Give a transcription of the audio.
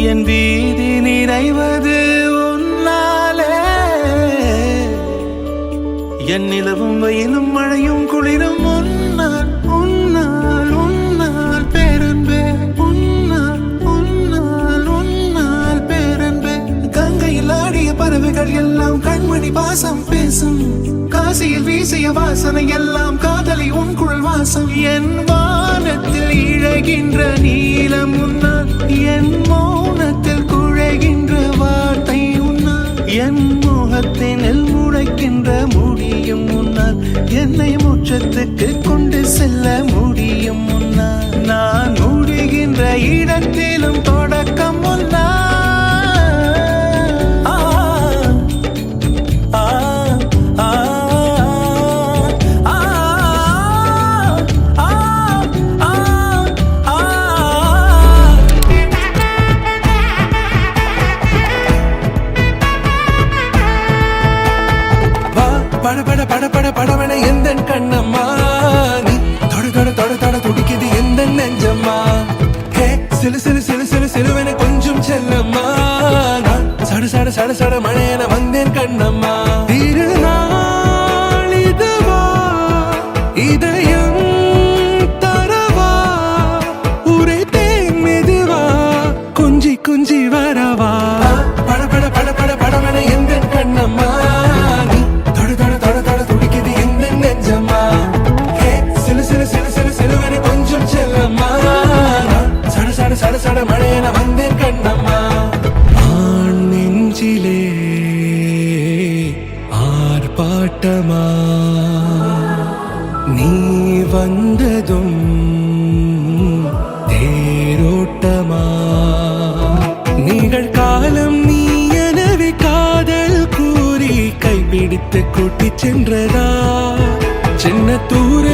என் வீதி நிறைவது உன்னாலே என் நிலவும் வெயிலும் மழையும் குளிரும் உன்னால் உன்னால் உன்னால் பேரன்பே உன்னால் உன்னால் உன்னால் பேரன்பே கங்கையில் ஆடிய பறவைகள் எல்லாம் கண்மணி பாசம் பேசும் காசியில் வீசிய வாசனை எல்லாம் காதலி உன் குழல் வாசம் என் வானத்தில் இழகின்ற நீலம் உன்னால் என் மௌனத்தில் குழைகின்ற வார்த்தை உன்னால் என் முகத்தினில் முளைக்கின்ற முடியும் முன்னால் என்னை முற்றத்துக்கு கொண்டு செல்ல முடியும் முன்னால் நான் முடிகின்ற இடத்திலும் தொடக்கம் முன்னால் பட பட பட பட படவன எந்த கண்ணம்மா நீ தொட தொட தொட தொட துடிக்குது எந்த நெஞ்சம்மா ஹே சிலு சிலு சிலு சிலு சிலுவன கொஞ்சம் செல்லம்மா நான் சட சட சட சட மழையன வந்தேன் கண்ணம்மா திருநாள் இதுவா இதயம் தரவா உரைத்தேன் மெதுவா கொஞ்சி கொஞ்சி வரவா பட பட பட பட படவன எந்த கண்ணம்மா சட சட மழையன வந்தேன் கண்ணம்மா ஆண் நெஞ்சிலே ஆர்ப்பாட்டமா நீ வந்ததும் தேரோட்டமா நிகழ்காலம் நீ எனவே காதல் கூறி கைப்பிடித்து கூட்டிச் சென்றதா சின்ன தூர